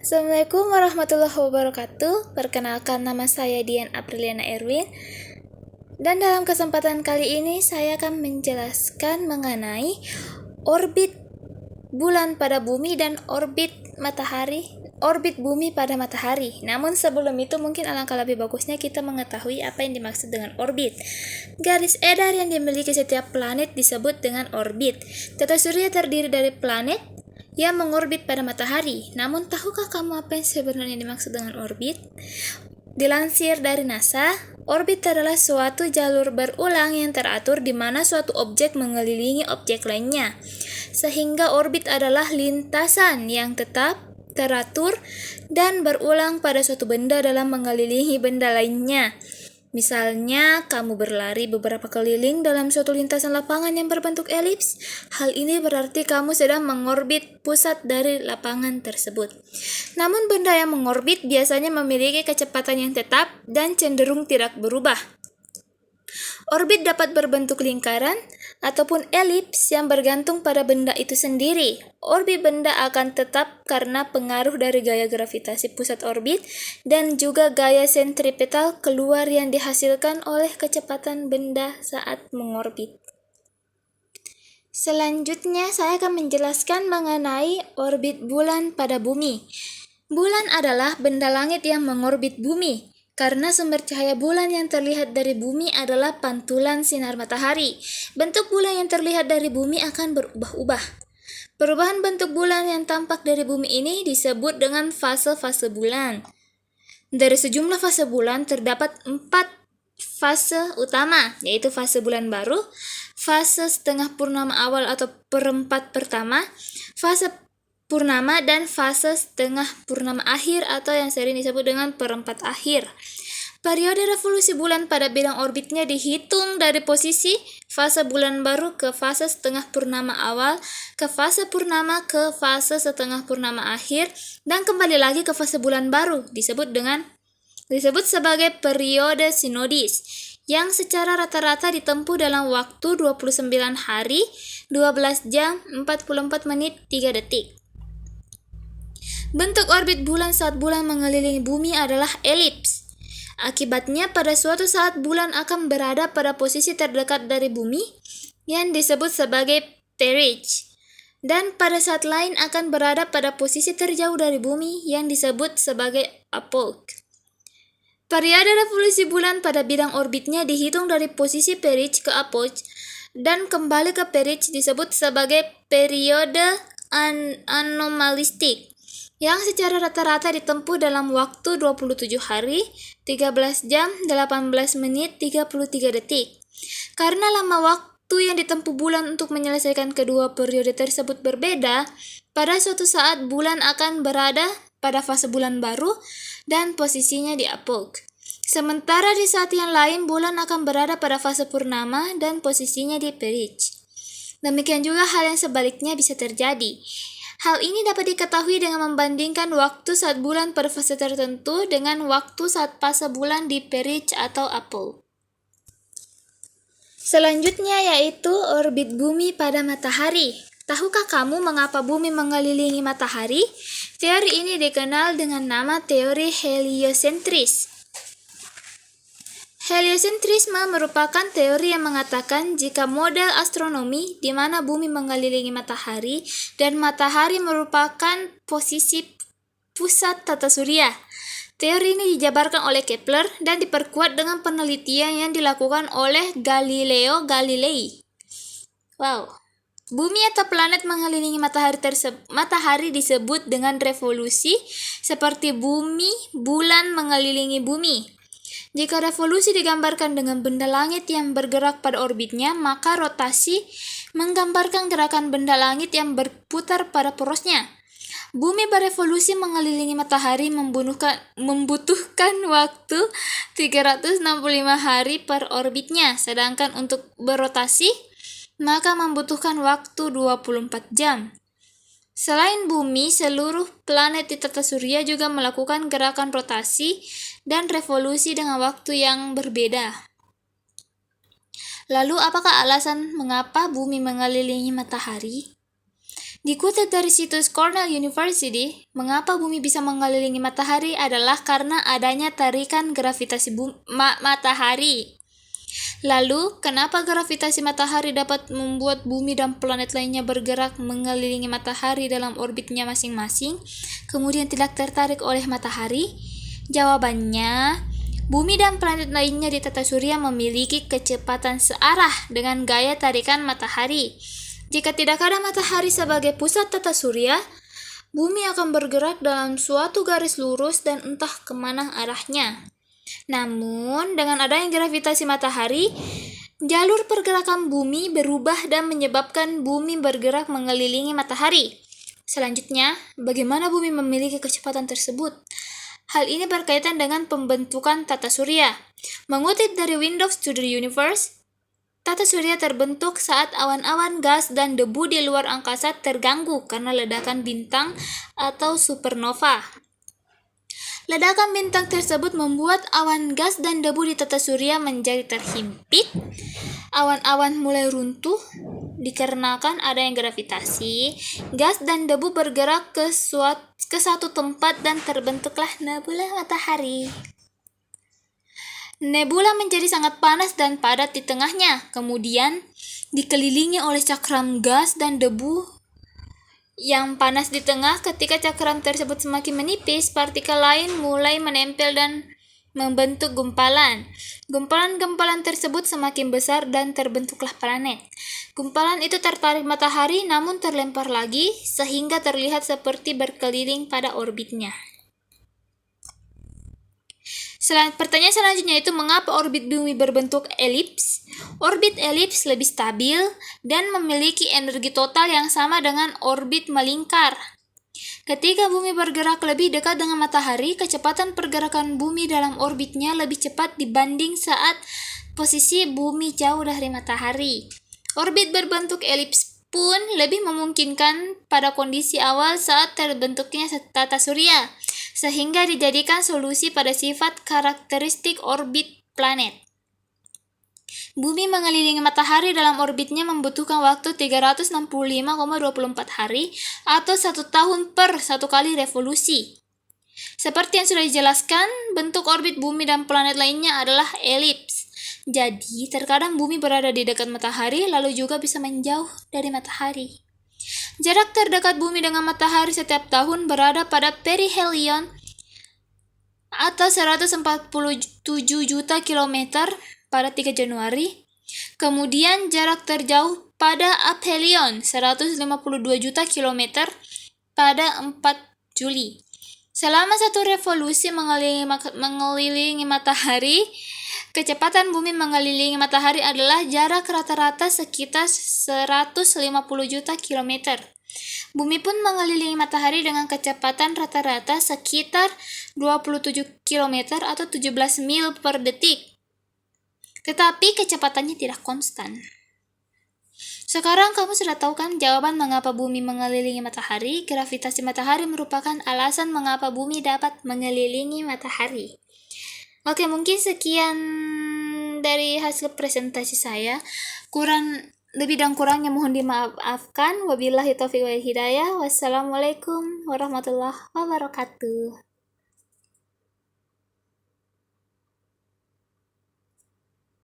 Assalamualaikum warahmatullahi wabarakatuh. Perkenalkan, nama saya Dian Apriliana Erwin. Dan dalam kesempatan kali ini saya akan menjelaskan mengenai orbit bulan pada bumi dan orbit bumi pada matahari. Namun sebelum itu mungkin alangkah lebih bagusnya kita mengetahui apa yang dimaksud dengan orbit. Garis edar yang dimiliki setiap planet disebut dengan orbit. Tata surya terdiri dari planet yang mengorbit pada matahari. Namun tahukah kamu apa yang sebenarnya dimaksud dengan orbit? Dilansir dari NASA, orbit adalah suatu jalur berulang yang teratur di mana suatu objek mengelilingi objek lainnya. Sehingga orbit adalah lintasan yang tetap, teratur, dan berulang pada suatu benda dalam mengelilingi benda lainnya. Misalnya, kamu berlari beberapa keliling dalam suatu lintasan lapangan yang berbentuk elips. Hal ini berarti kamu sedang mengorbit pusat dari lapangan tersebut. Namun benda yang mengorbit biasanya memiliki kecepatan yang tetap dan cenderung tidak berubah. Orbit dapat berbentuk lingkaran ataupun elips yang bergantung pada benda itu sendiri. Orbit benda akan tetap karena pengaruh dari gaya gravitasi pusat orbit dan juga gaya sentripetal keluar yang dihasilkan oleh kecepatan benda saat mengorbit. Selanjutnya saya akan menjelaskan mengenai orbit bulan pada bumi. Bulan adalah benda langit yang mengorbit bumi. Karena sumber cahaya bulan yang terlihat dari bumi adalah pantulan sinar matahari, bentuk bulan yang terlihat dari bumi akan berubah-ubah. Perubahan bentuk bulan yang tampak dari bumi ini disebut dengan fase-fase bulan. Dari sejumlah fase bulan terdapat 4 fase utama, yaitu fase bulan baru, fase setengah purnama awal atau perempat pertama, fase purnama, dan fase setengah purnama akhir atau yang sering disebut dengan perempat akhir. Periode revolusi bulan pada bidang orbitnya dihitung dari posisi fase bulan baru ke fase setengah purnama awal, ke fase purnama, ke fase setengah purnama akhir, dan kembali lagi ke fase bulan baru, disebut sebagai periode sinodis, yang secara rata-rata ditempuh dalam waktu 29 hari, 12 jam, 44 menit, 3 detik. Bentuk orbit bulan saat bulan mengelilingi bumi adalah elips. Akibatnya pada suatu saat bulan akan berada pada posisi terdekat dari bumi yang disebut sebagai perigee, dan pada saat lain akan berada pada posisi terjauh dari bumi yang disebut sebagai apogee. Periode revolusi bulan pada bidang orbitnya dihitung dari posisi perigee ke apogee dan kembali ke perigee disebut sebagai periode anomalistik, yang secara rata-rata ditempuh dalam waktu 27 hari, 13 jam, 18 menit, 33 detik. Karena lama waktu yang ditempuh bulan untuk menyelesaikan kedua periode tersebut berbeda, pada suatu saat bulan akan berada pada fase bulan baru dan posisinya di apogee. Sementara di saat yang lain bulan akan berada pada fase purnama dan posisinya di perigee. Demikian juga hal yang sebaliknya bisa terjadi. Hal ini dapat diketahui dengan membandingkan waktu saat bulan pada fase tertentu dengan waktu saat fase bulan di perigee atau apogee. Selanjutnya yaitu orbit bumi pada matahari. Tahukah kamu mengapa bumi mengelilingi matahari? Teori ini dikenal dengan nama teori heliosentris. Heliosentrisme merupakan teori yang mengatakan jika model astronomi di mana bumi mengelilingi matahari dan matahari merupakan posisi pusat tata surya. Teori ini dijabarkan oleh Kepler dan diperkuat dengan penelitian yang dilakukan oleh Galileo Galilei. Bumi atau planet mengelilingi matahari disebut dengan revolusi, seperti bulan mengelilingi bumi. Jika revolusi digambarkan dengan benda langit yang bergerak pada orbitnya, maka rotasi menggambarkan gerakan benda langit yang berputar pada porosnya. Bumi berevolusi mengelilingi matahari membutuhkan waktu 365 hari per orbitnya, sedangkan untuk berotasi maka membutuhkan waktu 24 jam. Selain bumi, seluruh planet di tata surya juga melakukan gerakan rotasi dan revolusi dengan waktu yang berbeda. Lalu, apakah alasan mengapa bumi mengelilingi matahari? Dikutip dari situs Cornell University, mengapa bumi bisa mengelilingi matahari adalah karena adanya tarikan gravitasi matahari. Lalu, kenapa gravitasi matahari dapat membuat bumi dan planet lainnya bergerak mengelilingi matahari dalam orbitnya masing-masing, kemudian tidak tertarik oleh matahari? Jawabannya, bumi dan planet lainnya di tata surya memiliki kecepatan searah dengan gaya tarikan matahari. Jika tidak ada matahari sebagai pusat tata surya, bumi akan bergerak dalam suatu garis lurus dan entah kemana arahnya. Namun, dengan adanya gravitasi matahari, jalur pergerakan bumi berubah dan menyebabkan bumi bergerak mengelilingi matahari. Selanjutnya, bagaimana bumi memiliki kecepatan tersebut? Hal ini berkaitan dengan pembentukan tata surya. Mengutip dari Windows to the Universe, tata surya terbentuk saat awan-awan gas dan debu di luar angkasa terganggu karena ledakan bintang atau supernova. Ledakan bintang tersebut membuat awan gas dan debu di tata surya menjadi terhimpit. Awan-awan mulai runtuh dikarenakan adanya gravitasi. Gas dan debu bergerak ke satu tempat dan terbentuklah nebula matahari. Nebula menjadi sangat panas dan padat di tengahnya, kemudian dikelilingi oleh cakram gas dan debu yang panas di tengah. Ketika cakram tersebut semakin menipis, partikel lain mulai menempel dan membentuk gumpalan. Gumpalan-gumpalan tersebut semakin besar dan terbentuklah planet. Gumpalan itu tertarik matahari namun terlempar lagi sehingga terlihat seperti berkeliling pada orbitnya. Pertanyaan selanjutnya itu mengapa orbit bumi berbentuk elips? Orbit elips lebih stabil dan memiliki energi total yang sama dengan orbit melingkar. Ketika bumi bergerak lebih dekat dengan matahari, kecepatan pergerakan bumi dalam orbitnya lebih cepat dibanding saat posisi bumi jauh dari matahari. Orbit berbentuk elips pun lebih memungkinkan pada kondisi awal saat terbentuknya tata surya, sehingga dijadikan solusi pada sifat karakteristik orbit planet. Bumi mengelilingi matahari dalam orbitnya membutuhkan waktu 365,24 hari atau 1 tahun per 1 kali revolusi. Seperti yang sudah dijelaskan, bentuk orbit bumi dan planet lainnya adalah elips. Jadi, terkadang bumi berada di dekat matahari lalu juga bisa menjauh dari matahari. Jarak terdekat bumi dengan matahari setiap tahun berada pada perihelion atau 147 juta kilometer pada 3 Januari. Kemudian jarak terjauh pada aphelion 152 juta kilometer pada 4 Juli. Selama satu revolusi mengelilingi matahari, kecepatan bumi mengelilingi matahari adalah jarak rata-rata sekitar 150 juta kilometer. Bumi pun mengelilingi matahari dengan kecepatan rata-rata sekitar 27 km atau 17 mil per detik. Tetapi kecepatannya tidak konstan. Sekarang kamu sudah tahu kan jawaban mengapa bumi mengelilingi matahari. Gravitasi matahari merupakan alasan mengapa bumi dapat mengelilingi matahari. Oke, mungkin sekian dari hasil presentasi saya. Lebih dan kurangnya mohon dimaafkan. Wabillahi taufiq wal hidayah. Wassalamualaikum warahmatullahi wabarakatuh.